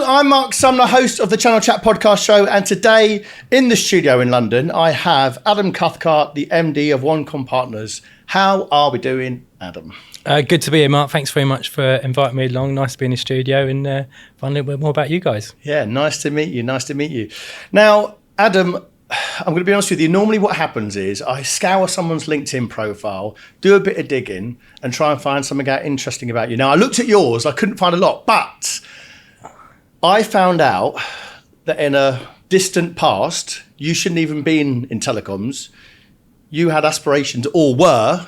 Hello, I'm Marc Sumner, host of the Channel Chat podcast show, and today in the studio in London, I have Adam Cathcart, the MD of Onecom Partners. How are we doing, Adam? Good to be here, Mark. Thanks very much for inviting me along. Nice to be in the studio and find a little bit more about you guys. Yeah, nice to meet you. Now, Adam, I'm going to be honest with you. Normally what happens is I scour someone's LinkedIn profile, do a bit of digging and try and find something out interesting about you. Now, I looked at yours. I couldn't find a lot, but I found out that in a distant past, you shouldn't even been in telecoms. You had aspirations or were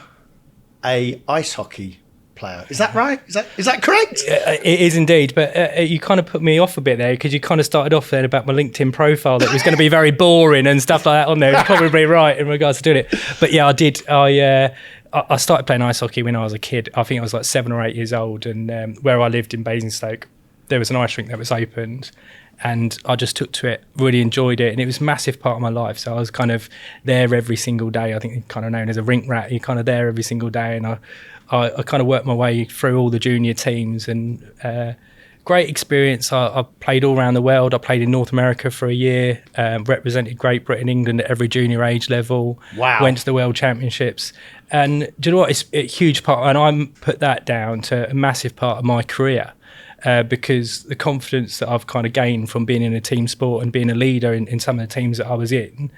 a ice hockey player. Is that right? Is that correct? It is indeed, but you kind of put me off a bit there because you kind of started off then about my LinkedIn profile that was going to be very boring and stuff like that on there. You're probably right in regards to doing it. But yeah, I did. I started playing ice hockey when I was a kid. I think I was like 7 or 8 years old, and where I lived in Basingstoke, there was an ice rink that was opened. And I just took to it, really enjoyed it. And it was a massive part of my life. So I was kind of there every single day. I think kind of known as a rink rat. You're kind of there every single day. And I kind of worked my way through all the junior teams and great experience. I played all around the world. I played in North America for a year, represented Great Britain, England at every junior age level. Wow. Went to the World Championships. And do you know what? It's a huge part. And I put that down to a massive part of my career. Because the confidence that I've kind of gained from being in a team sport and being a leader in some of the teams that I was in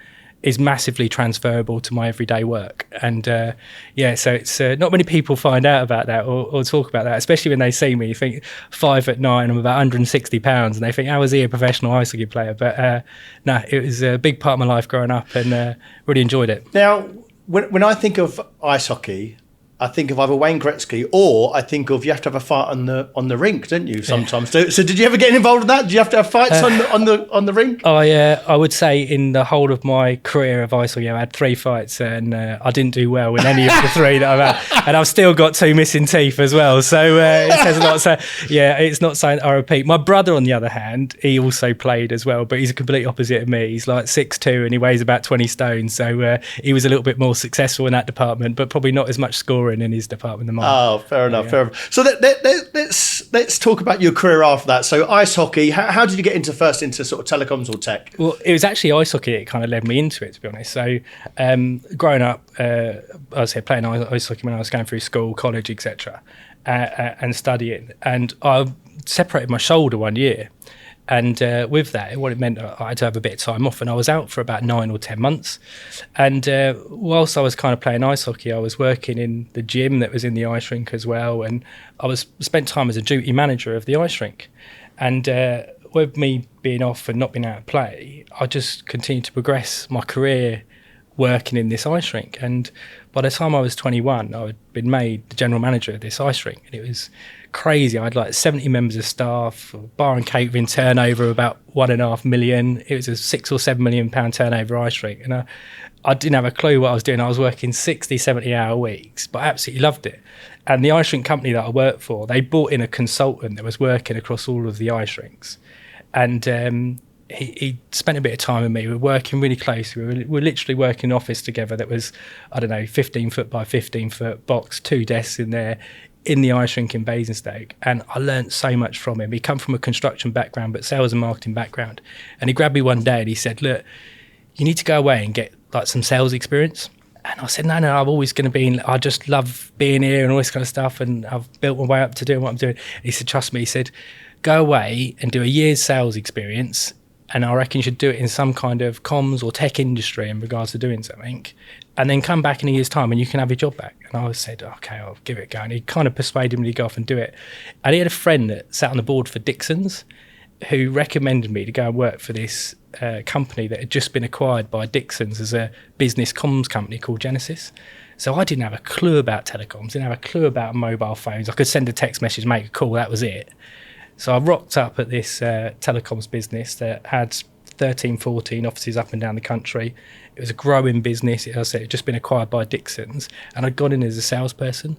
is massively transferable to my everyday work. And so it's not many people find out about that or talk about that, especially when they see me. You think 5'9", I'm about 160 pounds, and they think, how is he a professional ice hockey player? But no, it was a big part of my life growing up and really enjoyed it. Now, when I think of ice hockey, I think of either Wayne Gretzky or I think of you have to have a fight on the rink, don't you? Sometimes. Yeah. So did you ever get involved in that? Did you have to have fights on the rink? I would say in the whole of my career of ice hockey, I had 3 fights and I didn't do well in any of the 3 that I've had, and I've still got 2 missing teeth as well. So it says a lot. So yeah, it's not something I repeat. My brother, on the other hand, he also played as well, but he's a complete opposite of me. He's like 6'2" and he weighs about 20 stone. So he was a little bit more successful in that department, but probably not as much scoring in his department than mine. Oh, fair enough. So let's talk about your career after that. So ice hockey, how did you get first into sort of telecoms or tech? Well, it was actually ice hockey that kind of led me into it, to be honest. So growing up, I was playing ice hockey when I was going through school, college, etc., and studying. And I separated my shoulder one year. And with that, what it meant, I had to have a bit of time off, and I was out for about 9 or 10 months. And whilst I was kind of playing ice hockey, I was working in the gym that was in the ice rink as well, and I spent time as a duty manager of the ice rink. And with me being off and not being able to play, I just continued to progress my career working in this ice rink. And by the time I was 21, I had been made the general manager of this ice rink, and it was crazy. I had like 70 members of staff, bar and catering turnover of about 1.5 million. It was a £6 or £7 million turnover ice rink, and I didn't have a clue what I was doing. I was working 60, 70 hour weeks, but I absolutely loved it. And the ice rink company that I worked for, they brought in a consultant that was working across all of the ice rinks, and he spent a bit of time with me. We were working really closely. We were literally working in an office together that was, 15 foot by 15 foot box, 2 desks in there, in the ice rink in Basingstoke, and I learned so much from him. He come from a construction background, but sales and marketing background. And he grabbed me one day and he said, look, you need to go away and get like some sales experience. And I said, no, I'm always going to be I just love being here and all this kind of stuff, and I've built my way up to doing what I'm doing. And he said, trust me, he said, go away and do a year's sales experience, and I reckon you should do it in some kind of comms or tech industry in regards to doing something, and then come back in a year's time and you can have your job back. And I said, okay, I'll give it a go. And he kind of persuaded me to go off and do it. And he had a friend that sat on the board for Dixon's who recommended me to go and work for this company that had just been acquired by Dixon's as a business comms company called Genesis. So I didn't have a clue about telecoms, didn't have a clue about mobile phones. I could send a text message, make a call, that was it. So I rocked up at this telecoms business that had 13, 14 offices up and down the country. It was a growing business. As I said, it had just been acquired by Dixon's, and I'd gone in as a salesperson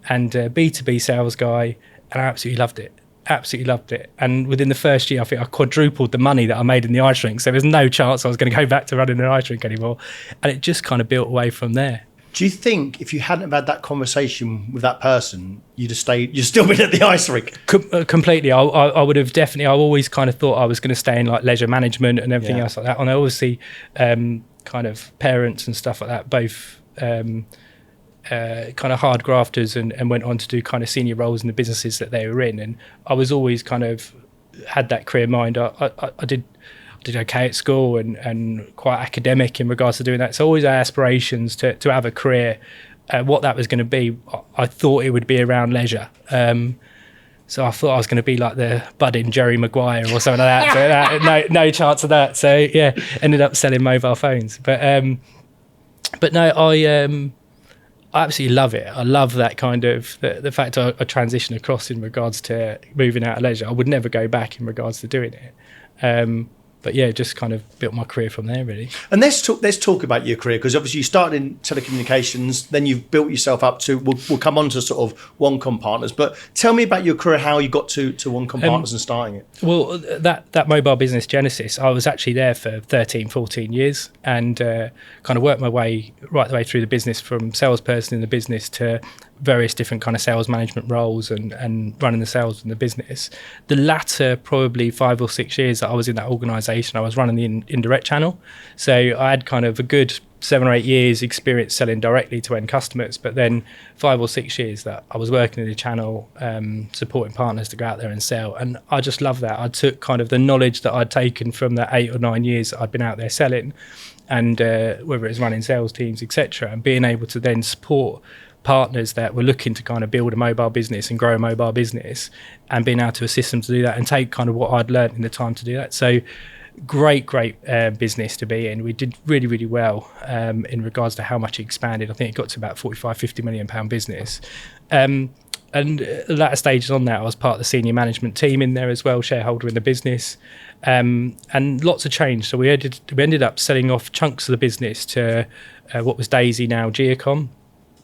and B2B sales guy, and I absolutely loved it. Absolutely loved it. And within the first year, I think I quadrupled the money that I made in the ice rink. So there was no chance I was going to go back to running an ice rink anymore. And it just kind of built away from there. Do you think if you hadn't have had that conversation with that person, you'd still been at the ice rink? Completely. I would have definitely. I always kind of thought I was going to stay in like leisure management and everything else like that. And I obviously kind of parents and stuff like that, both kind of hard grafters and went on to do kind of senior roles in the businesses that they were in. And I was always kind of had that career mind. I did okay at school and quite academic in regards to doing that. So always had aspirations to have a career. What that was going to be, I thought it would be around leisure. So I thought I was going to be like the budding Jerry Maguire or something like that. But no chance of that. So yeah, ended up selling mobile phones. But no, I absolutely love it. I love that kind of the fact I transition across in regards to moving out of leisure. I would never go back in regards to doing it. But yeah, just kind of built my career from there, really. And let's talk about your career, because obviously you started in telecommunications, then you've built yourself up to. We'll come on to sort of Onecom Partners, but tell me about your career, how you got to Onecom Partners and starting it. Well, that mobile business genesis, I was actually there for 13, 14 years, and kind of worked my way right the way through the business, from salesperson in the business to various different kind of sales management roles and running the sales in the business. The latter probably 5 or 6 years that I was in that organisation, I was running the indirect channel. So I had kind of a good 7 or 8 years experience selling directly to end customers, but then 5 or 6 years that I was working in the channel, supporting partners to go out there and sell. And I just love that. I took kind of the knowledge that I'd taken from that 8 or 9 years that I'd been out there selling, and whether it was running sales teams, etc., and being able to then support partners that were looking to kind of build a mobile business and grow a mobile business, and being able to assist them to do that and take kind of what I'd learned in the time to do that. So great business to be in. We did really, really well in regards to how much it expanded. I think it got to about 45, 50 million pound business. And at the latter stages on that, I was part of the senior management team in there as well, shareholder in the business, and lots of change. So we ended up selling off chunks of the business to what was Daisy, now Geocom.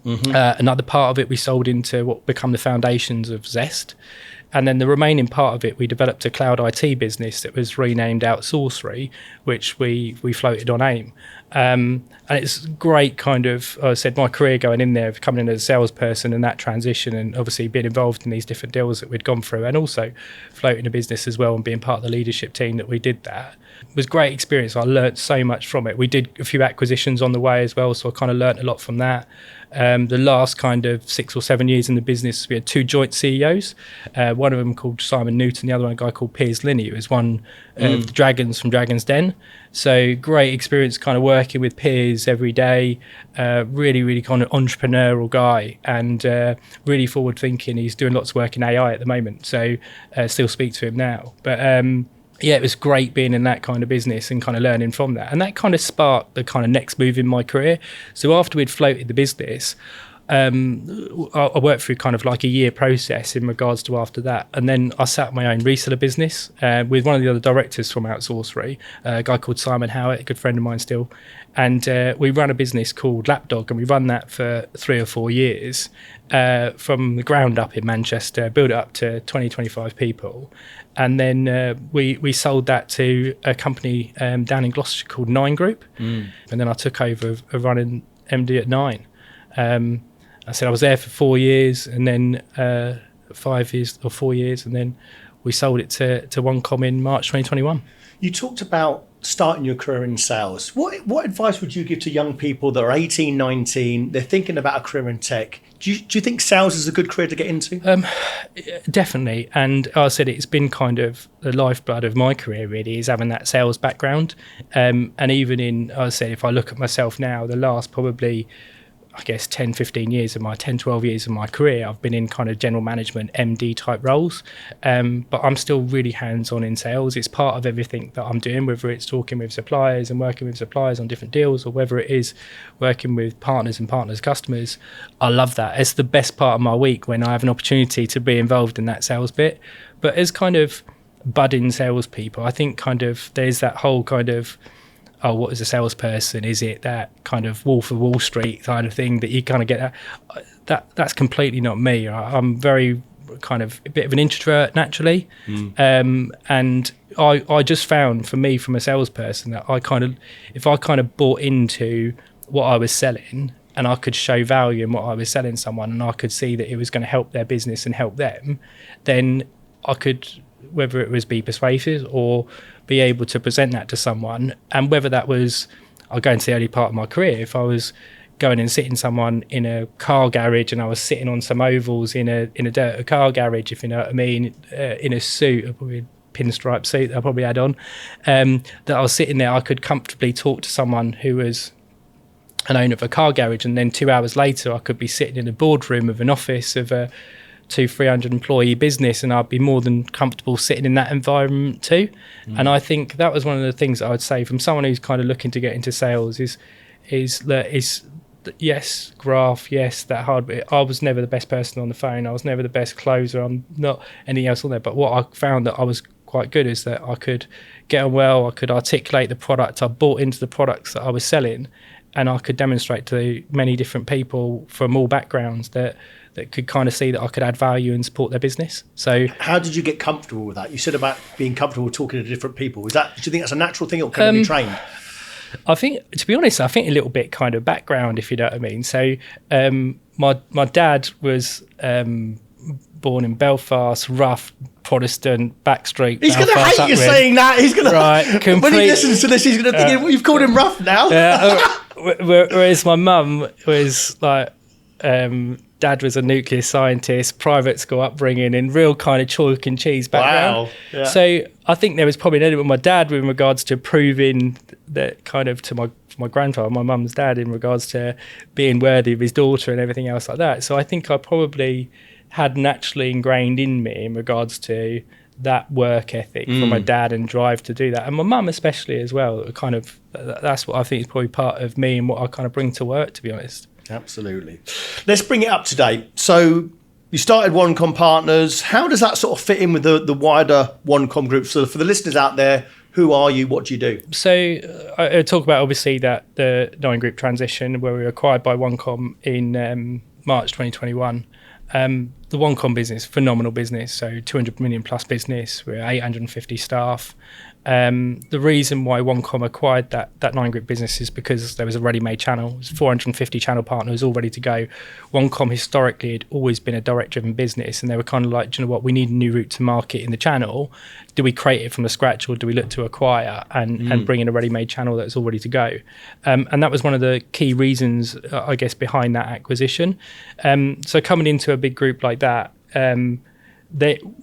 Mm-hmm. Another part of it we sold into what become the foundations of Zest, and then the remaining part of it we developed a cloud IT business that was renamed Outsourcery, which we floated on AIM. And it's great kind of, I said, my career going in there, coming in as a salesperson and that transition, and obviously being involved in these different deals that we'd gone through, and also floating a business as well and being part of the leadership team that we did that. It was great experience. I learnt so much from it. We did a few acquisitions on the way as well, so I kind of learnt a lot from that. The last kind of 6 or 7 years in the business, we had 2 joint CEOs. One of them called Simon Newton, the other one a guy called Piers Linney, who was one of the Dragons from Dragon's Den. So great experience kind of working with Piers every day. Really, really kind of entrepreneurial guy, and really forward thinking. He's doing lots of work in AI at the moment, so still speak to him now. But yeah, it was great being in that kind of business and kind of learning from that. And that kind of sparked the kind of next move in my career. So after we'd floated the business, I worked through kind of like a year process in regards to after that. And then I set up my own reseller business with one of the other directors from Outsourcery, a guy called Simon Howard, a good friend of mine still. And we run a business called Lapdog, and we run that for 3 or 4 years from the ground up in Manchester, built it up to 20, 25 people. And then we sold that to a company down in Gloucestershire called 9 Group. And then I took over running MD at 9. I said I was there for 4 years, and then 5 years or 4 years, and then we sold it to Onecom in March 2021. You talked about starting your career in sales. What advice would you give to young people that are 18, 19, they're thinking about a career in tech? Do you think sales is a good career to get into? Definitely. And I said it's been kind of the lifeblood of my career, really, is having that sales background. And even in, I said, if I look at myself now, the last probably, I guess, 10, 15 years of my 10, 12 years of my career, I've been in kind of general management, MD type roles. But I'm still really hands-on in sales. It's part of everything that I'm doing, whether it's talking with suppliers and working with suppliers on different deals, or whether it is working with partners and partners' customers. I love that. It's the best part of my week when I have an opportunity to be involved in that sales bit. But as kind of budding salespeople, I think kind of there's that whole kind of, oh, what is a salesperson? Is it that kind of Wolf of Wall Street kind of thing that you kind of get that's completely not me. I'm very kind of a bit of an introvert naturally. And I just found, for me, from a salesperson, that I kind of, if I kind of bought into what I was selling and I could show value in what I was selling someone, and I could see that it was going to help their business and help them, then I could, whether it was be persuasive or be able to present that to someone, and whether that was, I'll go into the early part of my career, if I was going and sitting someone in a car garage and I was sitting on some ovals in a dirt car garage, if you know what I mean, in a suit, probably a pinstripe suit I'll probably had on, that I was sitting there, I could comfortably talk to someone who was an owner of a car garage, and then 2 hours later I could be sitting in a boardroom of an office of a 200-300 employee business, and I'd be more than comfortable sitting in that environment too. And I think that was one of the things that I would say from someone who's kind of looking to get into sales is yes, graph, yes, that hard bit. I was never the best person on the phone. I was never the best closer. I'm not anything else on there. But what I found that I was quite good is that I could get on well. I could articulate the product. I bought into the products that I was selling, and I could demonstrate to many different people from all backgrounds that could kind of see that I could add value and support their business. So how did you get comfortable with that? You said about being comfortable talking to different people. Do you think that's a natural thing, or can it be trained? I think, to be honest, I think a little bit kind of background, if you know what I mean. So my dad was born in Belfast, rough Protestant, backstreet. He's going to hate you saying that. He's going to, when he listens to this, he's going to think you've called him rough now. Whereas my mum was like, dad was a nuclear scientist, private school upbringing, and real kind of chalk and cheese background. Wow. Yeah. So I think there was probably an element with my dad in regards to proving that kind of to my grandfather, my mum's dad, in regards to being worthy of his daughter and everything else like that. So I think I probably had naturally ingrained in me in regards to that work ethic from my dad and drive to do that, and my mum especially as well. Kind of that's what I think is probably part of me and what I kind of bring to work, to be honest. Absolutely. Let's bring it up to date. So you started Onecom Partners. How does that sort of fit in with the wider Onecom group? So for the listeners out there, who are you? What do you do? So I talk about obviously that the 9 Group transition where we were acquired by Onecom in March 2021. The Onecom business, phenomenal business, so 200 million plus business. We're 850 staff. The reason why Onecom acquired that 9 Group business is because there was a ready-made channel. It was 450 channel partners all ready to go. Onecom historically had always been a direct-driven business, and they were kind of like, do you know what, we need a new route to market in the channel. Do we create it from the scratch, or do we look to acquire and bring in a ready-made channel that's all ready to go? And that was one of the key reasons, I guess, behind that acquisition. So coming into a big group like that,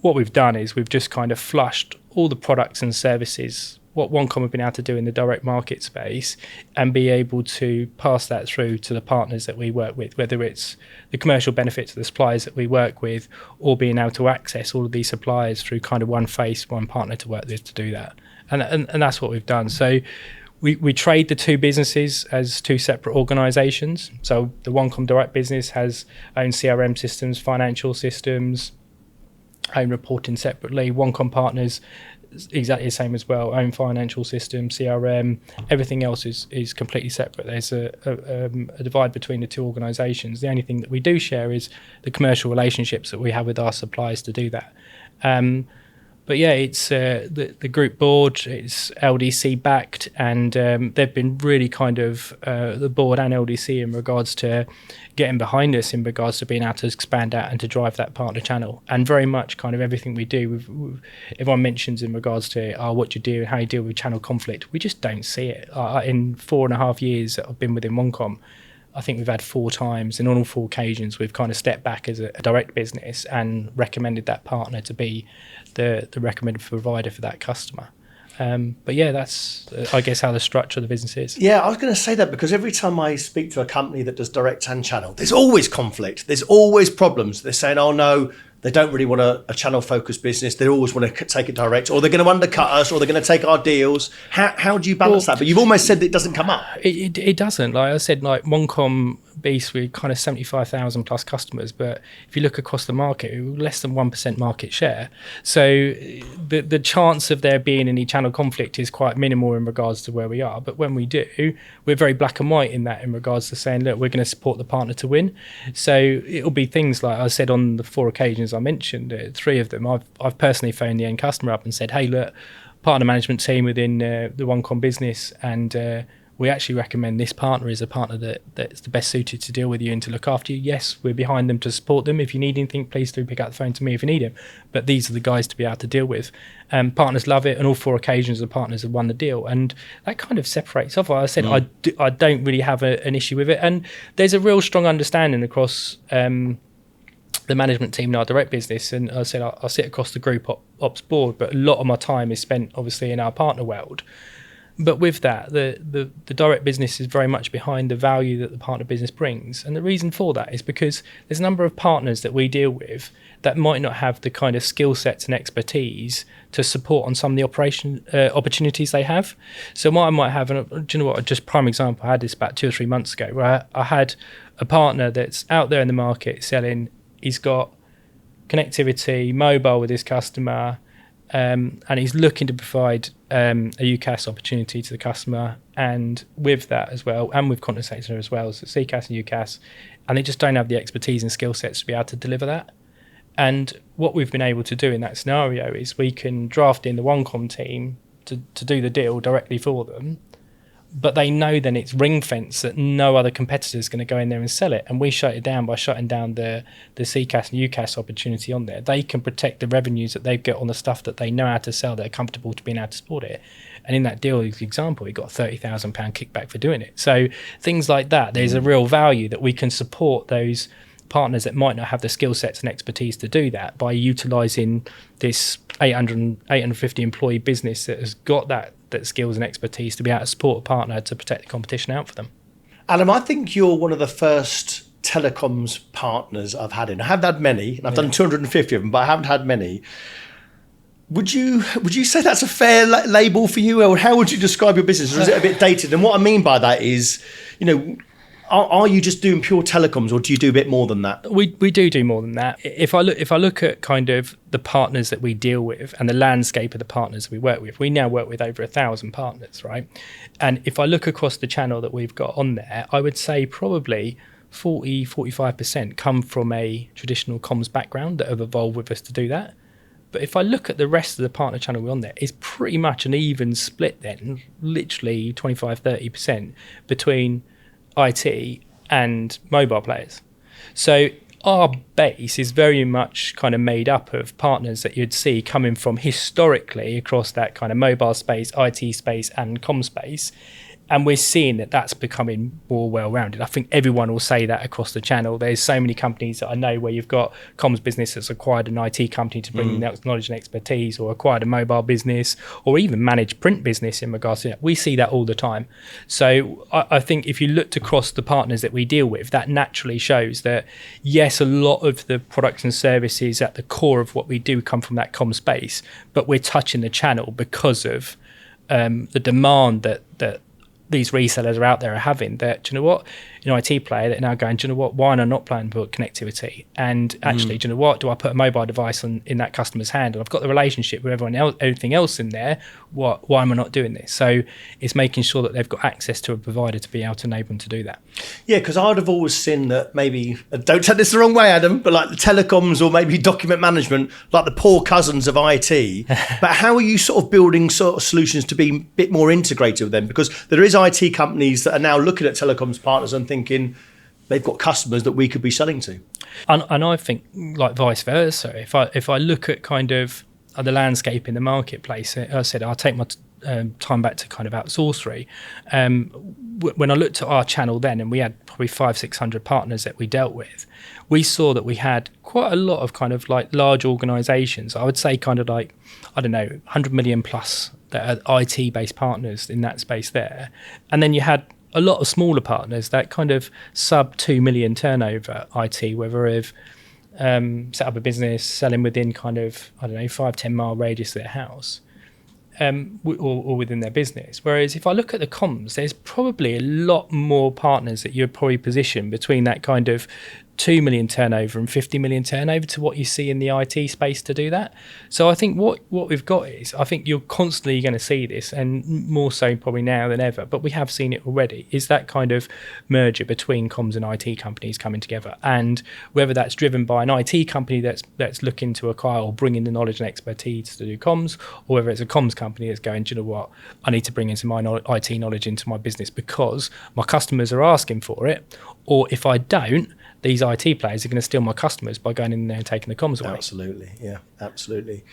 what we've done is we've just kind of flushed all the products and services, what Onecom have been able to do in the direct market space, and be able to pass that through to the partners that we work with, whether it's the commercial benefits of the suppliers that we work with, or being able to access all of these suppliers through kind of one face, one partner to work with to do that. And that's what we've done. So we trade the two businesses as two separate organisations. So the Onecom direct business has own CRM systems, financial systems, own reporting separately. Onecom Partners exactly the same as well, own financial system, CRM, everything else is completely separate. There's a divide between the two organisations. The only thing that we do share is the commercial relationships that we have with our suppliers to do that. But yeah, it's the group board, it's LDC backed, and they've been really kind of the board and LDC in regards to getting behind us in regards to being able to expand out and to drive that partner channel. And very much kind of everything we do, everyone mentions in regards to what you do and how you deal with channel conflict. We just don't see it. In 4.5 years that I've been within Onecom, I think we've had 4 times, and on all 4 occasions we've kind of stepped back as a direct business and recommended that partner to be the recommended provider for that customer. But yeah, that's I guess how the structure of the business is. Yeah, I was going to say that because every time I speak to a company that does direct and channel, there's always conflict. There's always problems. They're saying, oh no, they don't really want a channel-focused business. They always want to take it direct, or they're going to undercut us, or they're going to take our deals. How do you balance that? But you've almost said that it doesn't come up. It doesn't. Like I said, like Onecom Beast, we're kind of 75,000 plus customers, but if you look across the market, we're less than 1% market share. So the chance of there being any channel conflict is quite minimal in regards to where we are. But when we do, we're very black and white in that in regards to saying, look, we're going to support the partner to win. So it'll be things like I said on the 4 occasions I mentioned, 3 of them, I've personally phoned the end customer up and said, hey, look, partner management team within the Onecom business, and we actually recommend this partner is a partner that's the best suited to deal with you and to look after you. Yes, we're behind them to support them. If you need anything, please do pick up the phone to me if you need him. But these are the guys to be able to deal with. Partners love it, and all 4 occasions the partners have won the deal. And that kind of separates off. I said I don't really have an issue with it. And there's a real strong understanding across the management team in our direct business. And I said I sit across the group ops board, but a lot of my time is spent obviously in our partner world. But with that, the direct business is very much behind the value that the partner business brings. And the reason for that is because there's a number of partners that we deal with that might not have the kind of skill sets and expertise to support on some of the opportunities they have. So I might have, and do you know what, just prime example, I had this about 2 or 3 months ago, where I had a partner that's out there in the market selling, he's got connectivity, mobile with his customer, and he's looking to provide a UCaaS opportunity to the customer, and with that as well, and with contact center as well, so CCaaS and UCaaS, and they just don't have the expertise and skill sets to be able to deliver that. And what we've been able to do in that scenario is we can draft in the Onecom team to do the deal directly for them, but they know then it's ring fence that no other competitor is going to go in there and sell it. And we shut it down by shutting down the CCaaS and UCaaS opportunity on there. They can protect the revenues that they've got on the stuff that they know how to sell, they're comfortable to being able to support it. And in that deal example, he got a £30,000 kickback for doing it. So things like that, there's a real value that we can support those partners that might not have the skill sets and expertise to do that by utilising this 850 employee business that has got that skills and expertise to be able to support a partner to protect the competition out for them. Adam, I think you're one of the first telecoms partners I've had in. I haven't had many, and I've done 250 of them, but I haven't had many. Would you say that's a fair label for you, or how would you describe your business? Or is it a bit dated? And what I mean by that is, are you just doing pure telecoms, or do you do a bit more than that? We do more than that. If I look at kind of the partners that we deal with and the landscape of the partners we work with, we now work with over 1,000 partners, right? And if I look across the channel that we've got on there, I would say probably 45% come from a traditional comms background that have evolved with us to do that. But if I look at the rest of the partner channel we're on there, it's pretty much an even split then, literally 25-30% between IT and mobile players. So our base is very much kind of made up of partners that you'd see coming from historically across that kind of mobile space, IT space and comm space. And we're seeing that that's becoming more well-rounded. I think everyone will say that across the channel. There's so many companies that I know where you've got comms business that's acquired an IT company to bring that knowledge and expertise, or acquired a mobile business, or even managed print business in regards to that. We see that all the time. So I think if you looked across the partners that we deal with, that naturally shows that, yes, a lot of the products and services at the core of what we do come from that comm space, but we're touching the channel because of the demand that these resellers are out there are having. That, do you know what, IT player that are now going, do you know what, why am I not playing for connectivity? And actually, do you know what, do I put a mobile device in that customer's hand, and I've got the relationship with everyone else, everything else in there, why am I not doing this? So it's making sure that they've got access to a provider to be able to enable them to do that. Yeah, because I'd have always seen that maybe, don't take this the wrong way, Adam, but like the telecoms or maybe document management, like the poor cousins of IT. But how are you sort of building sort of solutions to be a bit more integrated with them? Because there is IT companies that are now looking at telecoms partners and thinking they've got customers that we could be selling to. And I think like vice versa. If I look at kind of the landscape in the marketplace, I said I'll take my time back to kind of Outsourcery. When I looked at our channel then, and we had probably 500-600 partners that we dealt with, we saw that we had quite a lot of kind of like large organisations. I would say kind of like, I don't know, 100 million plus that are IT-based partners in that space there. And then you had a lot of smaller partners that kind of sub 2 million turnover IT, whether they've set up a business selling within kind of, I don't know, 5-10 mile radius of their house, or within their business. Whereas if I look at the comms, there's probably a lot more partners that you'd probably position between that kind of 2 million turnover and 50 million turnover to what you see in the IT space to do that. So I think what we've got is, I think you're constantly going to see this, and more so probably now than ever, but we have seen it already, is that kind of merger between comms and IT companies coming together. And whether that's driven by an IT company that's looking to acquire or bring in the knowledge and expertise to do comms, or whether it's a comms company that's going, do you know what, I need to bring in some IT knowledge into my business because my customers are asking for it, or if I don't, these IT players are going to steal my customers by going in there and taking the comms away. Absolutely, yeah, absolutely.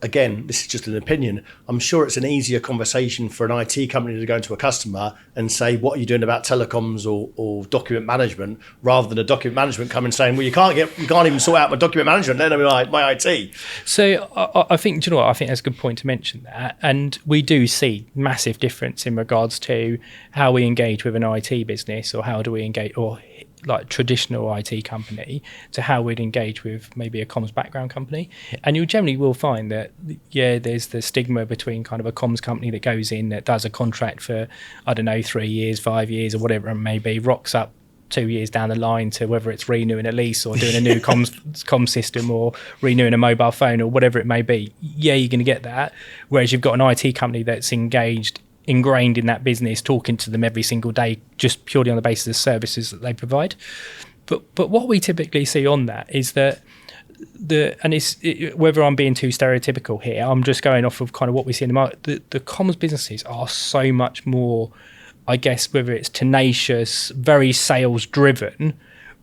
Again, this is just an opinion. I'm sure it's an easier conversation for an IT company to go into a customer and say, what are you doing about telecoms or document management, rather than a document management coming saying, well, you can't even sort out my document management, let alone my IT. So I think, do you know what, I think that's a good point to mention that. And we do see massive difference in regards to how we engage with an IT business, or how do we engage, or like traditional IT company, to how we'd engage with maybe a comms background company. And you generally will find that, yeah, there's the stigma between kind of a comms company that goes in, that does a contract for, I don't know, 3 years, 5 years, or whatever it may be, rocks up 2 years down the line to whether it's renewing a lease or doing a new comms system or renewing a mobile phone or whatever it may be. Yeah, you're going to get that. Whereas you've got an IT company that's ingrained in that business, talking to them every single day, just purely on the basis of the services that they provide. But what we typically see on that is that whether I'm being too stereotypical here, I'm just going off of kind of what we see in the market. The comms businesses are so much more, I guess, whether it's tenacious, very sales driven,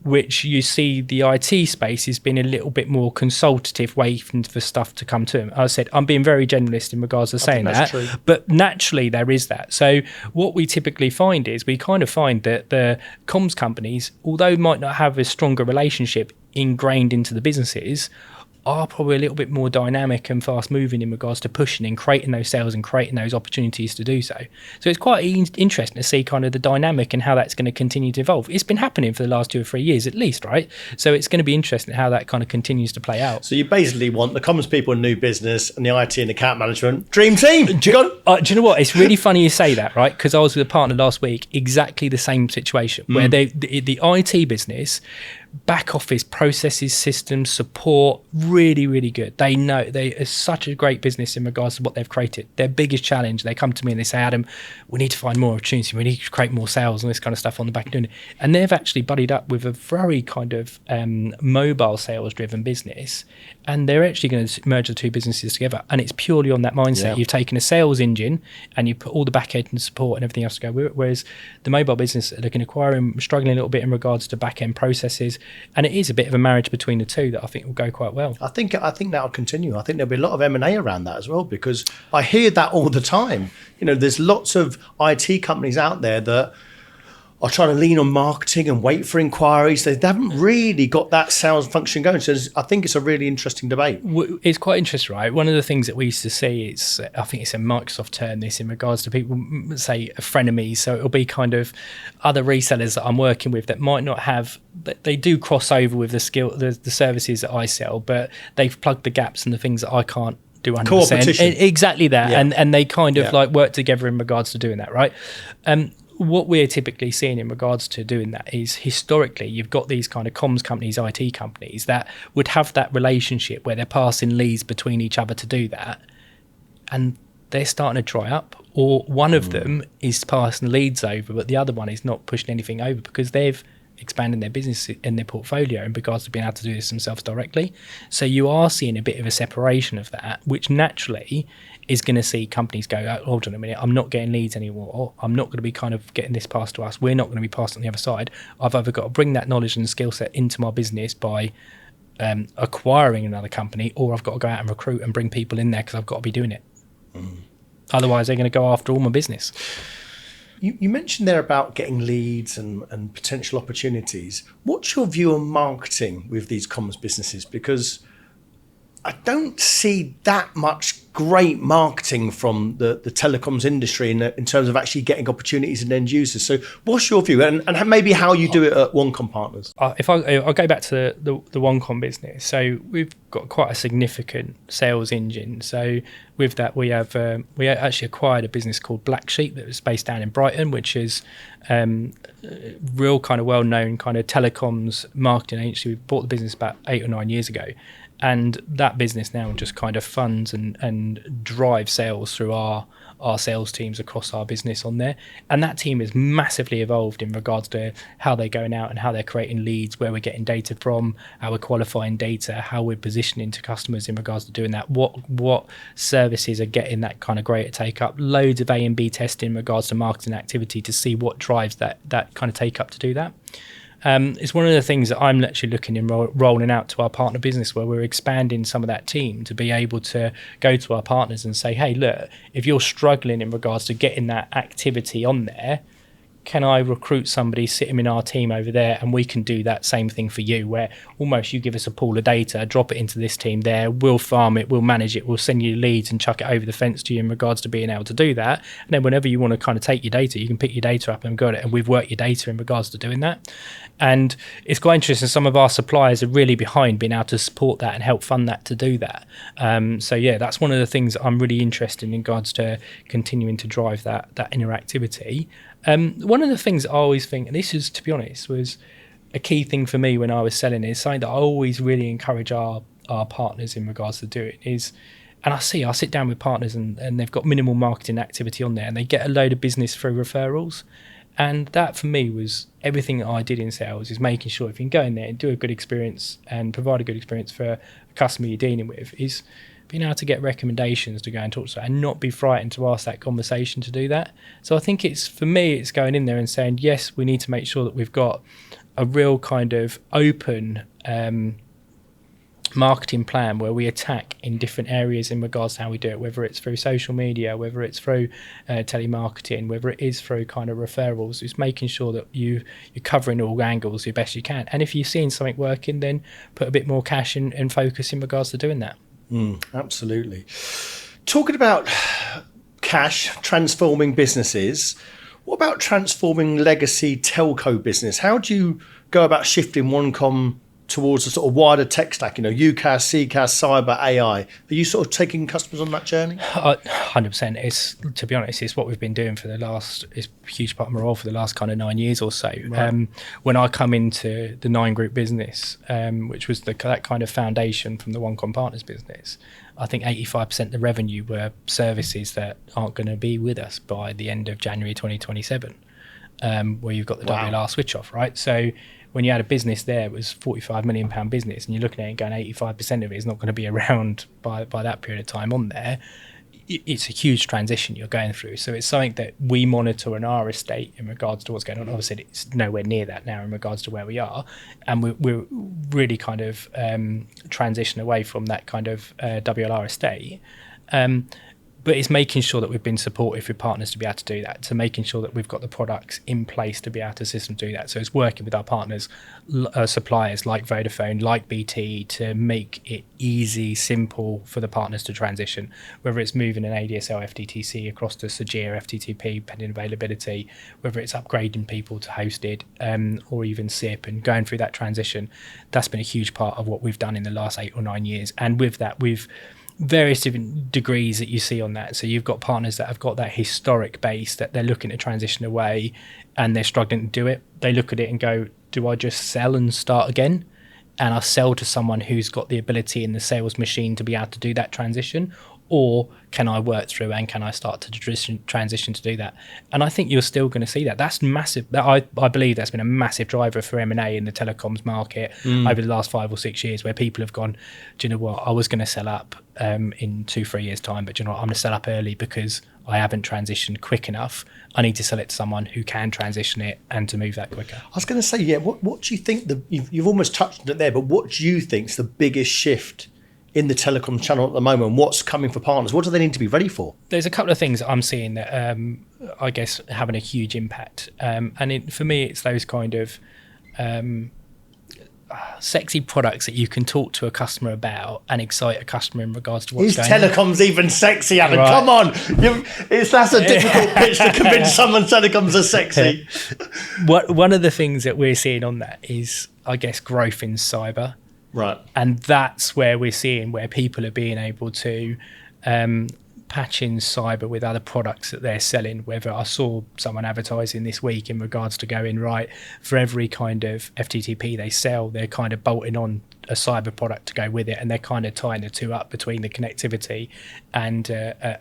which you see the IT space has been a little bit more consultative, waiting for stuff to come to them. As I said, I'm being very generalist in regards to saying that, true. But naturally there is that. So what we typically find is, we kind of find that the comms companies, although might not have a stronger relationship ingrained into the businesses, are probably a little bit more dynamic and fast moving in regards to pushing and creating those sales and creating those opportunities to do so. So it's quite interesting to see kind of the dynamic and how that's going to continue to evolve. It's been happening for the last 2 or 3 years at least, right? So it's going to be interesting how that kind of continues to play out. So you basically want the comms people in new business and the IT and account management dream team. Do you know what? It's really funny you say that, right? Because I was with a partner last week, exactly the same situation, where the IT business, back office processes, systems, support, really, really good. They know they are such a great business in regards to what they've created. Their biggest challenge, they come to me and they say, Adam, we need to find more opportunity. We need to create more sales and this kind of stuff on the back of doing it. And they've actually buddied up with a very kind of mobile sales driven business. And they're actually going to merge the two businesses together. And it's purely on that mindset. Yeah. You've taken a sales engine and you put all the back end and support and everything else to go with it. Whereas the mobile business, they can acquire and struggling a little bit in regards to back end processes. And it is a bit of a marriage between the two that I think will go quite well. I think that'll continue. I think there'll be a lot of M&A around that as well, because I hear that all the time. You know, there's lots of IT companies out there that are trying to lean on marketing and wait for inquiries. They haven't really got that sales function going. So I think it's a really interesting debate. It's quite interesting, right? One of the things that we used to see is, I think it's a Microsoft term, this in regards to people say frenemies. So it'll be kind of other resellers that I'm working with that might not have, they do cross over with the services that I sell, but they've plugged the gaps and the things that I can't do 100%. Exactly that. Yeah. And they kind of like work together in regards to doing that, right? What we're typically seeing in regards to doing that is, historically, you've got these kind of comms companies, IT companies that would have that relationship where they're passing leads between each other to do that. And they're starting to dry up, or one of them is passing leads over, but the other one is not pushing anything over because they've expanding their business in their portfolio in regards to being able to do this themselves directly. So you are seeing a bit of a separation of that, which naturally is going to see companies go, oh, hold on a minute, I'm not getting leads anymore. I'm not going to be kind of getting this passed to us. We're not going to be passed on the other side. I've either got to bring that knowledge and skill set into my business by acquiring another company, or I've got to go out and recruit and bring people in there because I've got to be doing it. Otherwise, they're going to go after all my business. You mentioned there about getting leads and potential opportunities. What's your view on marketing with these comms businesses? Because I don't see that much great marketing from the telecoms industry in terms of actually getting opportunities and end users. So what's your view, and maybe how you do it at Onecom Partners? If I'll go back to the Onecom business. So we've got quite a significant sales engine. So with that, we actually acquired a business called Black Sheep that was based down in Brighton, which is real kind of well-known kind of telecoms marketing agency. We bought the business about 8 or 9 years ago. And that business now just kind of funds and drives sales through our sales teams across our business on there. And that team is massively evolved in regards to how they're going out and how they're creating leads, where we're getting data from, how we're qualifying data, how we're positioning to customers in regards to doing that, what services are getting that kind of greater take up, loads of A and B testing in regards to marketing activity to see what drives that kind of take up to do that. It's one of the things that I'm actually looking in rolling out to our partner business, where we're expanding some of that team to be able to go to our partners and say, hey, look, if you're struggling in regards to getting that activity on there, can I recruit somebody, sit him in our team over there, and we can do that same thing for you, where almost you give us a pool of data, drop it into this team there, we'll farm it, we'll manage it, we'll send you leads and chuck it over the fence to you in regards to being able to do that. And then whenever you want to kind of take your data, you can pick your data up and go at it, and we've worked your data in regards to doing that. And it's quite interesting, some of our suppliers are really behind being able to support that and help fund that to do that. So yeah, that's one of the things that I'm really interested in regards to continuing to drive that interactivity. One of the things I always think, and this is, to be honest, was a key thing for me when I was selling, is something that I always really encourage our partners in regards to doing is, and I sit down with partners and they've got minimal marketing activity on there and they get a load of business through referrals. And that for me was everything that I did in sales, is making sure if you can go in there and do a good experience and provide a good experience for a customer you're dealing with, is being able to get recommendations to go and talk to and not be frightened to ask that conversation to do that. So I think for me, it's going in there and saying, yes, we need to make sure that we've got a real kind of open marketing plan where we attack in different areas in regards to how we do it, whether it's through social media, whether it's through telemarketing, whether it is through kind of referrals. It's making sure that you're covering all angles the best you can. And if you're seeing something working, then put a bit more cash and focus in regards to doing that. Absolutely. Talking about cash transforming businesses, what about transforming legacy telco business? How do you go about shifting Onecom towards a sort of wider tech stack, UCaaS, CCaaS, cyber, AI? Are you sort of taking customers on that journey? 100%. It's, to be honest, it's what we've been doing it's a huge part of my role for the last kind of 9 years or so. Right. When I come into the 9 Group business, which was that kind of foundation from the Onecom Partners business, I think 85% of the revenue were services that aren't going to be with us by the end of January 2027, where you've got the WLR switch off, right? So when you had a business there, it was £45 million business, and you're looking at it going 85% of it is not going to be around by that period of time on there. It's a huge transition you're going through. So it's something that we monitor in our estate in regards to what's going on. Obviously, it's nowhere near that now in regards to where we are. And we're really kind of transition away from that kind of WLR estate. But it's making sure that we've been supportive with partners to be able to do that, to making sure that we've got the products in place to be able to assist them do that. So it's working with our partners, suppliers like Vodafone, like BT, to make it easy, simple for the partners to transition, whether it's moving an ADSL FTTC across to Sajir FTTP pending availability, whether it's upgrading people to hosted or even SIP and going through that transition. That's been a huge part of what we've done in the last 8 or 9 years. And with that, we've various different degrees that you see on that. So you've got partners that have got that historic base that they're looking to transition away and they're struggling to do it. They look at it and go, do I just sell and start again? And I sell to someone who's got the ability in the sales machine to be able to do that transition? Or can I work through and can I start to transition to do that? And I think you're still going to see that. That's massive. I believe that's been a massive driver for M&A in the telecoms market over the last 5 or 6 years, where people have gone, do you know what, I was going to sell up in 2-3 years time, but do you know what, I'm going to sell up early because I haven't transitioned quick enough. I need to sell it to someone who can transition it and to move that quicker. I was going to say, yeah, what do you think, you've almost touched on it there, but what do you think is the biggest shift in the telecom channel at the moment? What's coming for partners? What do they need to be ready for? There's a couple of things that I'm seeing that I guess having a huge impact. For me, it's those kind of, I sexy products that you can talk to a customer about and excite a customer in regards to what's Is going telecoms even sexy, Adam? Right. Come on. That's a difficult pitch to convince someone telecoms are sexy. One of the things that we're seeing on that is, I guess, growth in cyber. Right. And that's where we're seeing where people are being able to patch in cyber with other products that they're selling. Whether I saw someone advertising this week in regards to going, right, for every kind of FTTP they sell, they're kind of bolting on a cyber product to go with it, and they're kind of tying the two up between the connectivity and a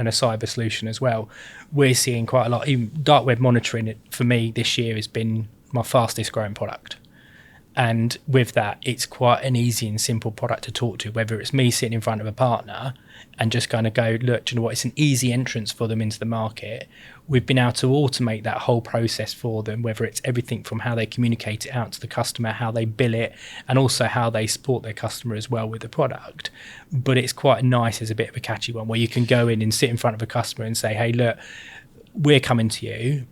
cyber solution as well. We're seeing quite a lot. Even dark web monitoring, for me this year, has been my fastest growing product. And with that, it's quite an easy and simple product to talk to, whether it's me sitting in front of a partner and just kind of go, look, do you know what, it's an easy entrance for them into the market. We've been able to automate that whole process for them, whether it's everything from how they communicate it out to the customer, how they bill it, and also how they support their customer as well with the product. But it's quite nice as a bit of a catchy one where you can go in and sit in front of a customer and say, hey, look, we're coming to you.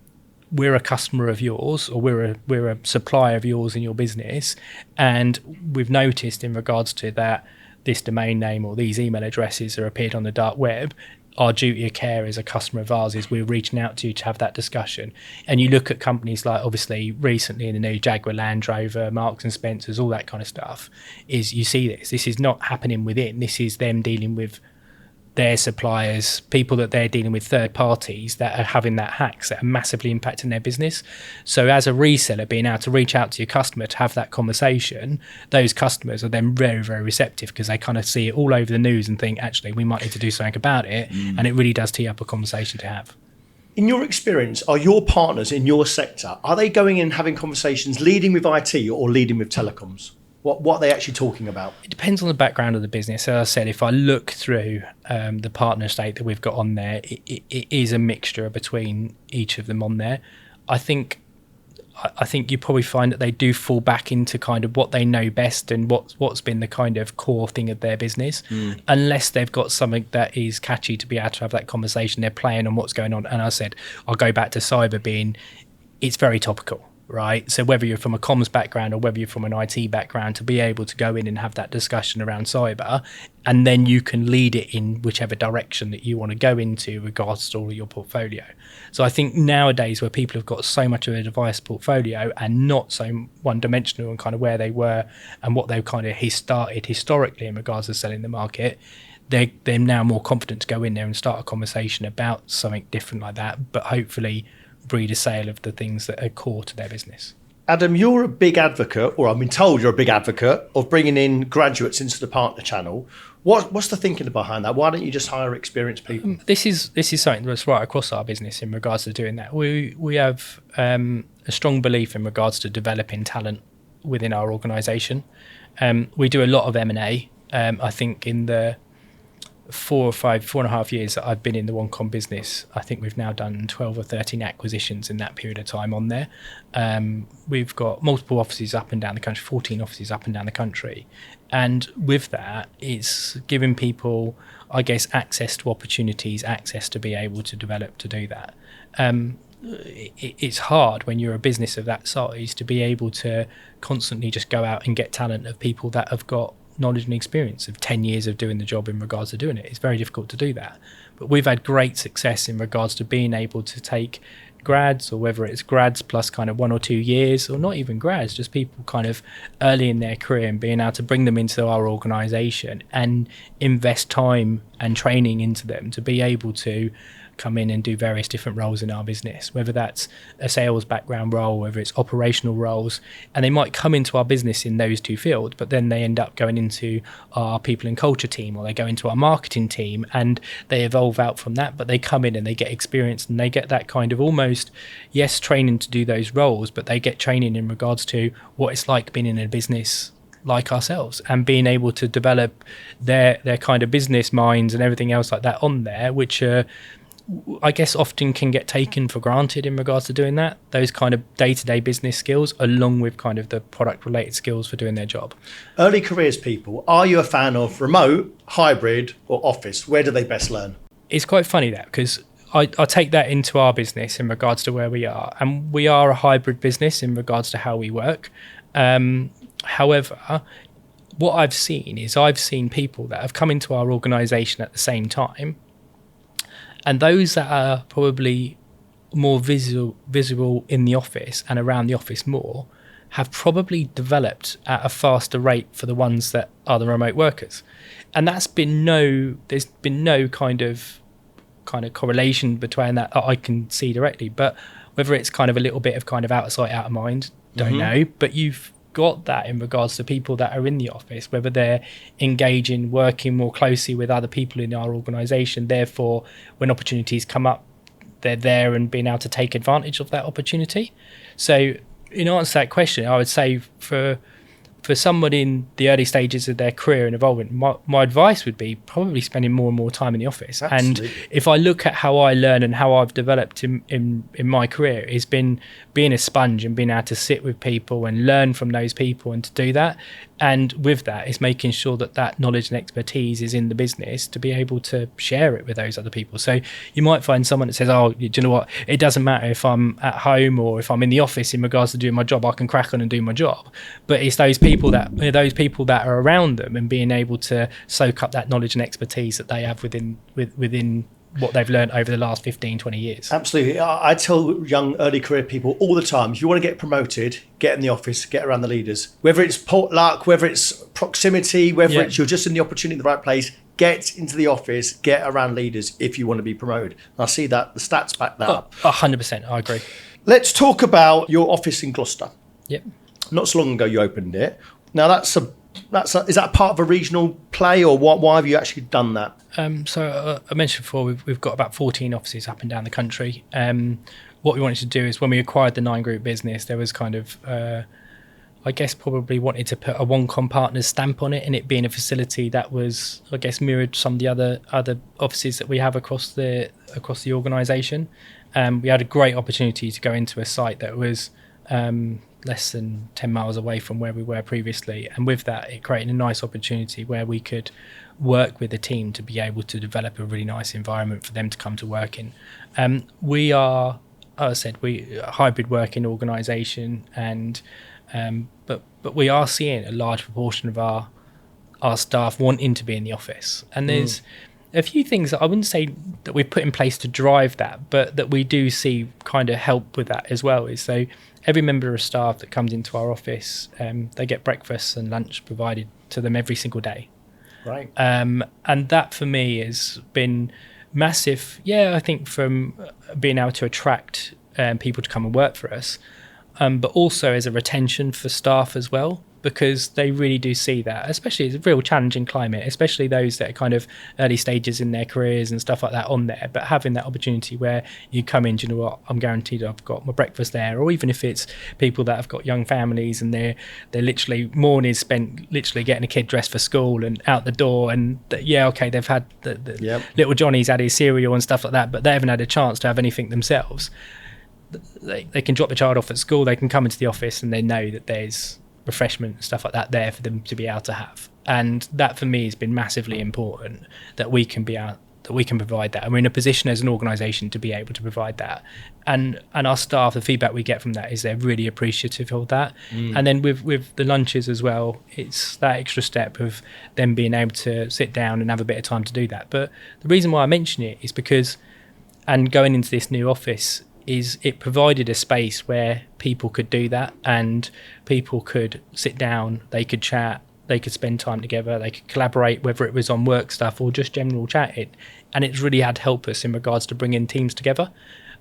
We're a customer of yours, or we're a supplier of yours in your business, and we've noticed in regards to that this domain name or these email addresses are appeared on the dark web. Our duty of care as a customer of ours is we're reaching out to you to have that discussion. And you look at companies like, obviously recently in the new Jaguar Land Rover, Marks and Spencers, all that kind of stuff, is you see this is not happening within. This is them dealing with their suppliers, people that they're dealing with, third parties that are having that hacks that are massively impacting their business. So as a reseller, being able to reach out to your customer to have that conversation, those customers are then very, very receptive because they kind of see it all over the news and think, actually, we might need to do something about it. And it really does tee up a conversation to have. In your experience, are your partners in your sector, are they going in and having conversations leading with IT or leading with telecoms? What are they actually talking about? It depends on the background of the business. As I said, if I look through the partner estate that we've got on there, it is a mixture between each of them on there. I think you probably find that they do fall back into kind of what they know best and what's been the kind of core thing of their business. Unless they've got something that is catchy to be able to have that conversation, they're playing on what's going on. And I said, I'll go back to cyber being, it's very topical. Right. So whether you're from a comms background or whether you're from an IT background, to be able to go in and have that discussion around cyber, and then you can lead it in whichever direction that you want to go into regards to all of your portfolio. So I think nowadays where people have got so much of a device portfolio and not so one-dimensional and kind of where they were and what they've kind of started historically in regards to selling the market, they're now more confident to go in there and start a conversation about something different like that, but hopefully breed a sale of the things that are core to their business. Adam, you're a big advocate, or I've been told you're a big advocate of bringing in graduates into the partner channel. What's the thinking behind that? Why don't you just hire experienced people? This is something that's right across our business in regards to doing that. We have a strong belief in regards to developing talent within our organisation. We do a lot of M&A. I think in the 4.5 years that I've been in the Onecom business, I think we've now done 12 or 13 acquisitions in that period of time on there. We've got multiple offices up and down the country, 14 offices up and down the country. And with that, it's giving people, I guess, access to opportunities, access to be able to develop to do that. It's hard when you're a business of that size to be able to constantly just go out and get talent of people that have got knowledge and experience of 10 years of doing the job in regards to doing it. It's very difficult to do that. But we've had great success in regards to being able to take grads, or whether it's grads plus kind of 1 or 2 years, or not even grads, just people kind of early in their career, and being able to bring them into our organisation and invest time and training into them to be able to come in and do various different roles in our business, whether that's a sales background role, whether it's operational roles, and they might come into our business in those two fields, but then they end up going into our people and culture team, or they go into our marketing team, and they evolve out from that, but they come in and they get experience, and they get that kind of almost, yes, training to do those roles, but they get training in regards to what it's like being in a business like ourselves, and being able to develop their kind of business minds and everything else like that on there, which I guess often can get taken for granted in regards to doing that, those kind of day-to-day business skills, along with kind of the product-related skills for doing their job. Early careers people, are you a fan of remote, hybrid or office? Where do they best learn? It's quite funny that, because I take that into our business in regards to where we are, and we are a hybrid business in regards to how we work. However, what I've seen people that have come into our organisation at the same time, and those that are probably more visible in the office and around the office more, have probably developed at a faster rate for the ones that are the remote workers. And there's been no kind of correlation between that I can see directly, but whether it's kind of a little bit of kind of out of sight, out of mind, don't know. But you've got that in regards to people that are in the office, whether they're engaging, working more closely with other people in our organisation. Therefore, when opportunities come up, they're there and being able to take advantage of that opportunity. So in answer to that question, I would say for someone in the early stages of their career and involvement, my advice would be probably spending more and more time in the office. Absolutely. And if I look at how I learn and how I've developed in my career, it's been being a sponge and being able to sit with people and learn from those people, and to do that. And with that, it's making sure that knowledge and expertise is in the business to be able to share it with those other people. So you might find someone that says, oh, do you know what? It doesn't matter if I'm at home or if I'm in the office in regards to doing my job, I can crack on and do my job. But it's those people that are around them and being able to soak up that knowledge and expertise that they have within what they've learned over the last 15, 20 years. Absolutely. I tell young early career people all the time, if you want to get promoted, get in the office, get around the leaders. Whether it's potluck, whether it's proximity, whether it's you're just in the opportunity in the right place, get into the office, get around leaders if you want to be promoted. And I see that the stats back that up. 100%, I agree. Let's talk about your office in Gloucester. Yep. Not so long ago you opened it. Now is that part of a regional play, or why have you actually done that? So I mentioned before, we've got about 14 offices up and down the country. What we wanted to do is when we acquired the 9 Group business, there was kind of, I guess, probably wanted to put a Onecom Partners stamp on it, and it being a facility that was, I guess, mirrored some of the other offices that we have across the organisation. We had a great opportunity to go into a site that was less than 10 miles away from where we were previously, and with that it created a nice opportunity where we could work with a team to be able to develop a really nice environment for them to come to work in. We are, as I said, we a hybrid working organisation, and but we are seeing a large proportion of our staff wanting to be in the office, and there's a few things that I wouldn't say that we've put in place to drive that, but that we do see kind of help with that as well. Is so every member of staff that comes into our office, they get breakfast and lunch provided to them every single day. Right. And that for me has been massive. Yeah, I think from being able to attract people to come and work for us, but also as a retention for staff as well, because they really do see that, especially it's a real challenging climate, especially those that are kind of early stages in their careers and stuff like that on there. But having that opportunity where you come in, do you know what, I'm guaranteed I've got my breakfast there. Or even if it's people that have got young families and they're literally mornings spent literally getting a kid dressed for school and out the door, and they've had the little Johnny's had his cereal and stuff like that, but they haven't had a chance to have anything themselves. They can drop the child off at school, they can come into the office and they know that there's refreshment and stuff like that there for them to be able to have. And that for me has been massively important, that we can provide that, and we're in a position as an organisation to be able to provide that. And our staff, the feedback we get from that is they're really appreciative of that. And then with the lunches as well, it's that extra step of them being able to sit down and have a bit of time to do that. But the reason why I mention it is because, and going into this new office, is it provided a space where people could do that, and people could sit down, they could chat, they could spend time together, they could collaborate, whether it was on work stuff or just general chatting. And it's really had helped us in regards to bringing teams together.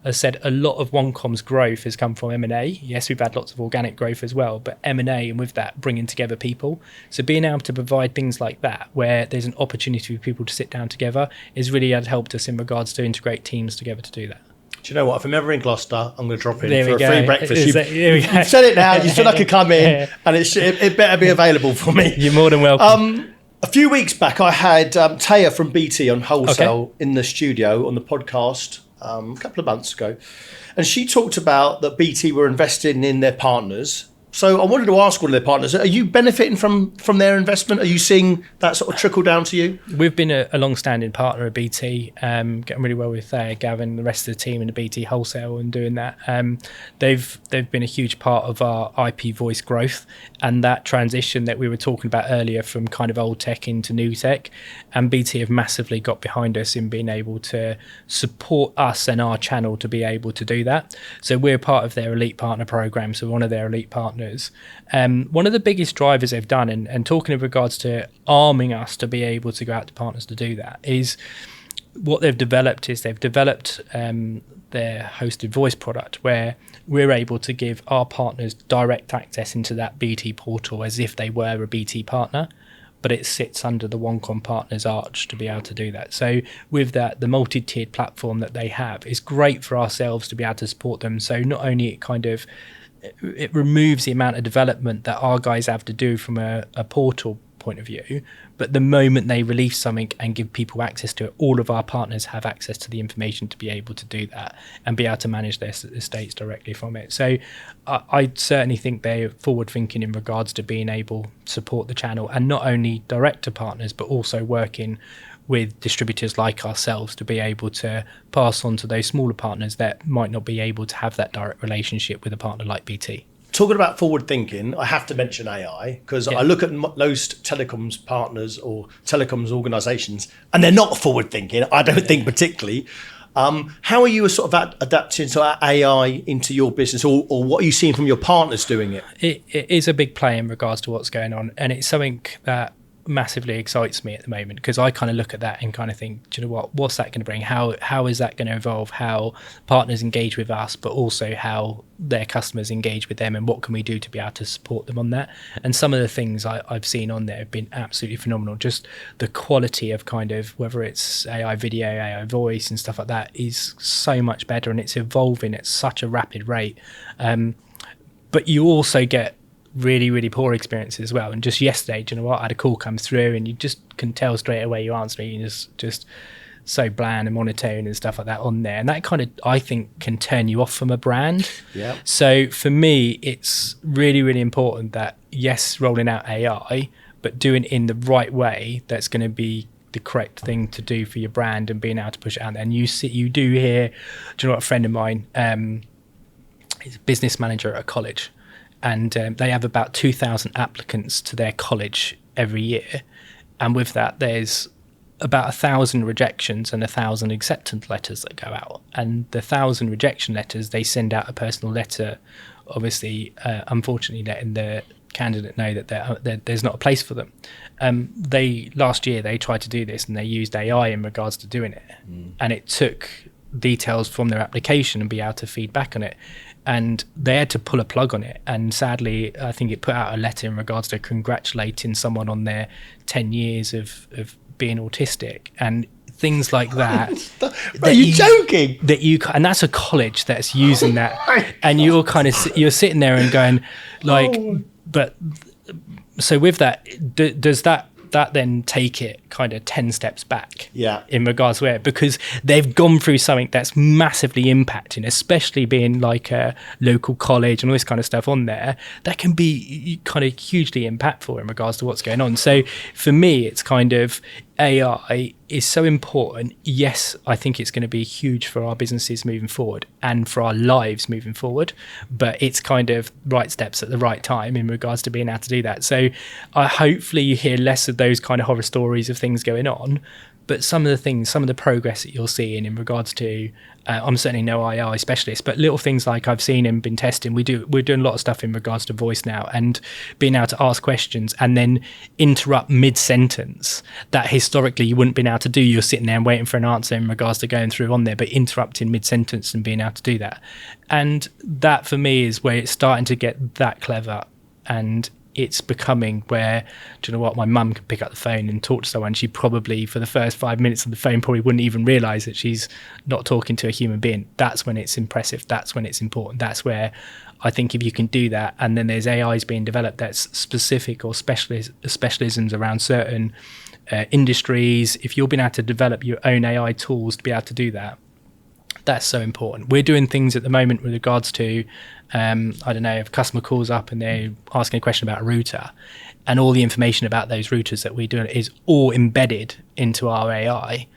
As I said, a lot of Onecom's growth has come from M&A. Yes, we've had lots of organic growth as well, but M&A, and with that, bringing together people. So being able to provide things like that, where there's an opportunity for people to sit down together, has really had helped us in regards to integrate teams together to do that. Do you know what? If I'm ever in Gloucester, I'm going to drop in there for a free breakfast. You've said it now. You said I could come in, and it better be available for me. You're more than welcome. A few weeks back, I had Taya from BT on Wholesale in the studio on the podcast a couple of months ago, and she talked about that BT were investing in their partners So I wanted to ask one of their partners, are you benefiting from their investment? Are you seeing that sort of trickle down to you? We've been a long-standing partner of BT, getting really well with Gavin, the rest of the team in the BT wholesale and doing that. They've been a huge part of our IP voice growth and that transition that we were talking about earlier from kind of old tech into new tech. And BT have massively got behind us in being able to support us and our channel to be able to do that. So we're part of their elite partner program, so one of their elite partners. One of the biggest drivers they've done, and talking in regards to arming us to be able to go out to partners to do that, is what they've developed their hosted voice product, where we're able to give our partners direct access into that BT portal as if they were a BT partner, but it sits under the Onecom Partners arch to be able to do that. So with that, the multi-tiered platform that they have is great for ourselves to be able to support them. So not only it removes the amount of development that our guys have to do from a portal point of view, but the moment they release something and give people access to it, all of our partners have access to the information to be able to do that and be able to manage their estates directly from it. So I certainly think they're forward thinking in regards to being able to support the channel, and not only direct to partners but also working with distributors like ourselves to be able to pass on to those smaller partners that might not be able to have that direct relationship with a partner like BT. Talking about forward thinking, I have to mention AI, because I look at most telecoms partners or telecoms organisations and they're not forward thinking, I don't think particularly. How are you sort of adapting to AI into your business, or what are you seeing from your partners doing it? It is a big play in regards to what's going on, and it's something that massively excites me at the moment, because I kind of look at that and kind of think, do you know what's that going to bring? How is that going to evolve how partners engage with us, but also how their customers engage with them, and what can we do to be able to support them on that? And some of the things I've seen on there have been absolutely phenomenal. Just the quality of kind of, whether it's AI video, AI voice and stuff like that, is so much better, and it's evolving at such a rapid rate. But you also get really, really poor experiences as well. And just yesterday, do you know what, I had a call come through and you just can tell straight away you answer me, and just so bland and monotone and stuff like that on there, and that kind of, I think, can turn you off from a brand. Yeah. So for me, it's really, really important that, yes, rolling out AI, but doing it in the right way that's going to be the correct thing to do for your brand and being able to push it out there. And you do hear, do you know what, a friend of mine, he's a business manager at a college, and they have about 2,000 applicants to their college every year, and with that there's about 1,000 rejections and 1,000 acceptance letters that go out. And the 1,000 rejection letters, they send out a personal letter, obviously unfortunately letting the candidate know that there's not a place for them. Last year they tried to do this, and they used AI in regards to doing it, and it took details from their application and be able to feed back on it, and they had to pull a plug on it. And sadly, I think it put out a letter in regards to congratulating someone on their 10 years of being autistic and things like that. Are you joking? And that's a college that's using that, and you're you're sitting there and going like, but so with that, does that then take it kind of 10 steps back in regards to where, because they've gone through something that's massively impacting, especially being like a local college and all this kind of stuff on there, that can be kind of hugely impactful in regards to what's going on. So for me, it's kind of, AI is so important. Yes, I think it's going to be huge for our businesses moving forward and for our lives moving forward, but it's kind of right steps at the right time in regards to being able to do that. So hopefully you hear less of those kind of horror stories of things going on, but some of the progress that you're seeing in regards to, I'm certainly no AI specialist, but little things like I've seen and been testing, we're doing a lot of stuff in regards to voice now, and being able to ask questions and then interrupt mid-sentence that historically you wouldn't been able to do. You're sitting there and waiting for an answer in regards to going through on there, but interrupting mid-sentence and being able to do that. And that for me is where it's starting to get that clever, and it's becoming where, do you know what, my mum can pick up the phone and talk to someone. She probably, for the first 5 minutes on the phone, probably wouldn't even realise that she's not talking to a human being. That's when it's impressive. That's when it's important. That's where I think if you can do that, and then there's AIs being developed that's specific or specialisms around certain industries, if you're being able to develop your own AI tools to be able to do that, That's so important. We're doing things at the moment with regards to, I don't know, if a customer calls up and they're asking a question about a router, and all the information about those routers that we do is all embedded into our AI,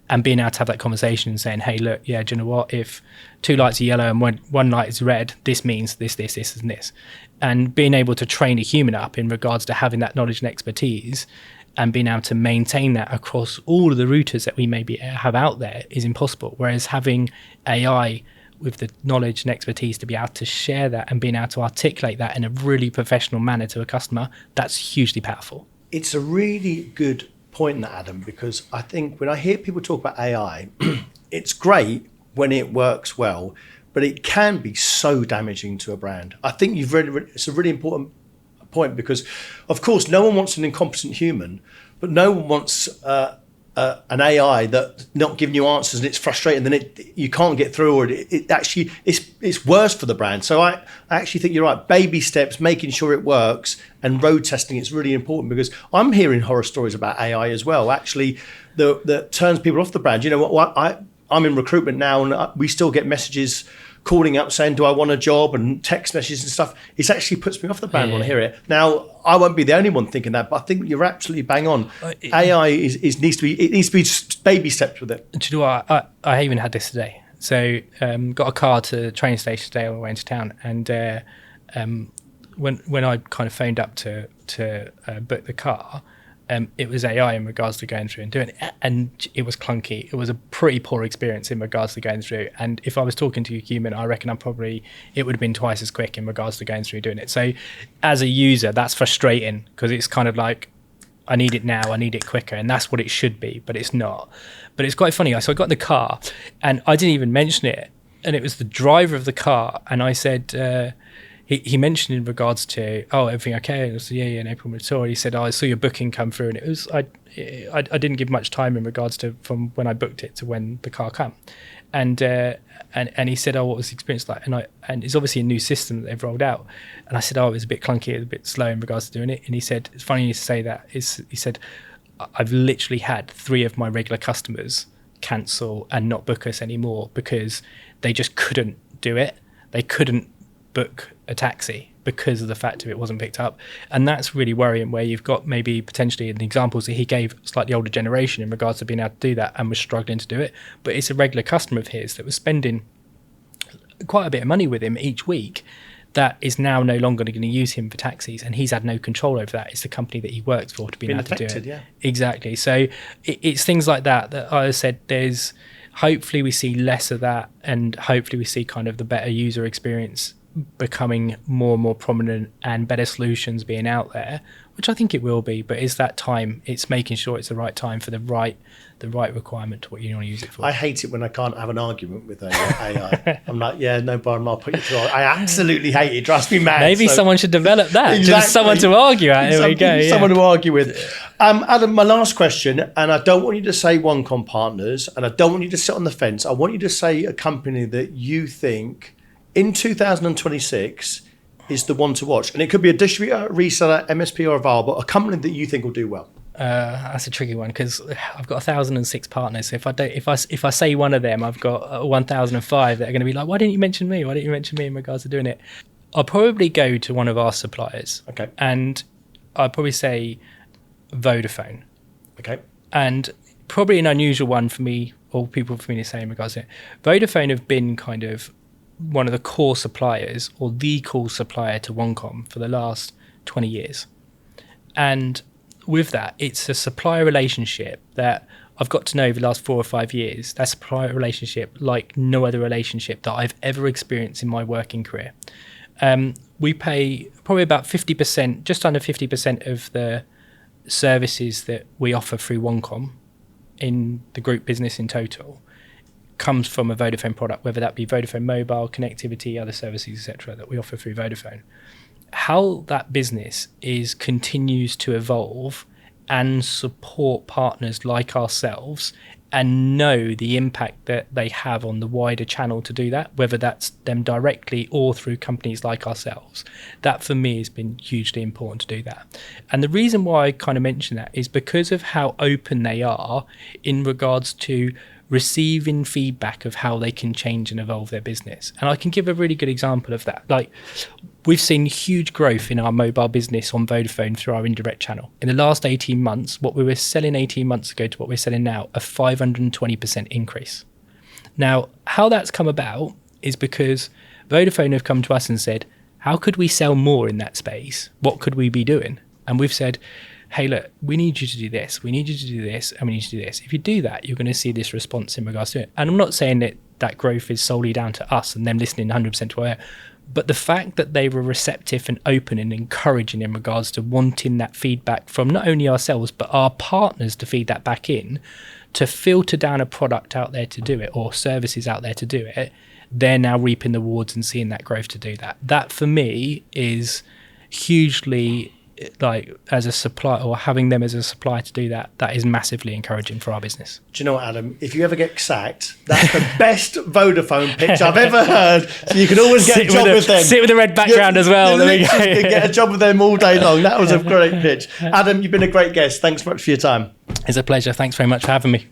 and being able to have that conversation and saying, hey, look, yeah, do you know what? If 2 lights are yellow and one light is red, this means this, and this. And being able to train a human up in regards to having that knowledge and expertise and being able to maintain that across all of the routers that we maybe have out there is impossible. Whereas having AI with the knowledge and expertise to be able to share that and being able to articulate that in a really professional manner to a customer, that's hugely powerful. It's a really good point, that, Adam, because I think when I hear people talk about AI, it's great when it works well, but it can be so damaging to a brand. I think it's a really important point, because of course no one wants an incompetent human, but no one wants an AI that not giving you answers and it's frustrating, then you can't get through, or it actually it's worse for the brand. So I actually think you're right. Baby steps, making sure it works, and road testing is really important, because I'm hearing horror stories about AI as well, actually, that turns people off the brand. You know what, I'm in recruitment now, and we still get messages calling up saying, do I want a job, and text messages and stuff. It actually puts me off the brand when I hear it. Now, I won't be the only one thinking that, but I think you're absolutely bang on. AI needs to be baby steps with it. Do you know what? I even had this today. So got a car to the train station today on the way into town, and when I kind of phoned up to book the car, it was AI in regards to going through and doing it, and it was clunky. It was a pretty poor experience in regards to going through. And if I was talking to a human, I reckon it would have been twice as quick in regards to going through doing it. So as a user, that's frustrating, because it's kind of like, I need it now, I need it quicker, and that's what it should be, but it's not. But it's quite funny. So I got in the car, and I didn't even mention it, and it was the driver of the car, and I said, he mentioned in regards to, everything okay? And I said, yeah, no problem at all. He said, I saw your booking come through, and it was, I didn't give much time in regards to from when I booked it to when the car came. And he said, what was the experience like? And it's obviously a new system that they've rolled out. And I said, it was a bit clunky, it was a bit slow in regards to doing it. And he said, it's funny you say that. He said, I've literally had 3 of my regular customers cancel and not book us anymore because they just couldn't do it. They couldn't book a taxi because of the fact that it wasn't picked up. And that's really worrying, where you've got maybe potentially in the examples that he gave, slightly older generation in regards to being able to do that and was struggling to do it. But it's a regular customer of his that was spending quite a bit of money with him each week that is now no longer going to use him for taxis, and he's had no control over that. It's the company that he works for to be able to do it. Yeah. Exactly. So it's things like that I said, there's hopefully we see less of that, and hopefully we see kind of the better user experience becoming more and more prominent and better solutions being out there, which I think it will be. But it's that time, it's making sure it's the right time for the right requirement to what you want to use it for. I hate it when I can't have an argument with AI. I'm like, yeah, no problem, I'll put you through. I absolutely hate it. It drives me mad. Maybe someone should develop that. Exactly. Just someone to argue at. Here we go. Someone to argue with. Adam, my last question, and I don't want you to say Onecom Partners, and I don't want you to sit on the fence. I want you to say a company that you think in 2026 is the one to watch. And it could be a distributor, reseller, MSP, or a VAR, but a company that you think will do well. That's a tricky one, because I've got 1,006 partners. So if I say one of them, I've got 1,005 that are going to be like, why didn't you mention me? Why didn't you mention me in regards to doing it? I'll probably go to one of our suppliers. Okay. And I'd probably say Vodafone. Okay. And probably an unusual one for me, or people for me to say in regards to it. Vodafone have been kind of one of the core suppliers, or the core supplier to Onecom for the last 20 years. And with that, it's a supplier relationship that I've got to know over the last 4 or 5 years. That supplier relationship like no other relationship that I've ever experienced in my working career. We pay probably about 50%, just under 50% of the services that we offer through Onecom in the group business in total comes from a Vodafone product, whether that be Vodafone mobile, connectivity, other services, etc., that we offer through Vodafone. How that business continues to evolve and support partners like ourselves and know the impact that they have on the wider channel to do that, whether that's them directly or through companies like ourselves. That for me has been hugely important to do that. And the reason why I kind of mention that is because of how open they are in regards to receiving feedback of how they can change and evolve their business. And I can give a really good example of that. Like, we've seen huge growth in our mobile business on Vodafone through our indirect channel. In the last 18 months, what we were selling 18 months ago to what we're selling now, a 520% increase. Now, how that's come about is because Vodafone have come to us and said, how could we sell more in that space? What could we be doing? And we've said, hey, look, we need you to do this, we need you to do this, and we need you to do this. If you do that, you're going to see this response in regards to it. And I'm not saying that that growth is solely down to us and them listening 100% to our, but the fact that they were receptive and open and encouraging in regards to wanting that feedback from not only ourselves, but our partners to feed that back in, to filter down a product out there to do it or services out there to do it, they're now reaping the rewards and seeing that growth to do that. That for me is hugely, like, as a supplier, or having them as a supplier to do that, that is massively encouraging for our business. Do you know what, Adam? If you ever get sacked, that's the best Vodafone pitch I've ever heard. So you can always get a job with them. Sit with a red background as well. You can get a job with them all day long. That was a great pitch. Adam, you've been a great guest. Thanks so much for your time. It's a pleasure. Thanks very much for having me.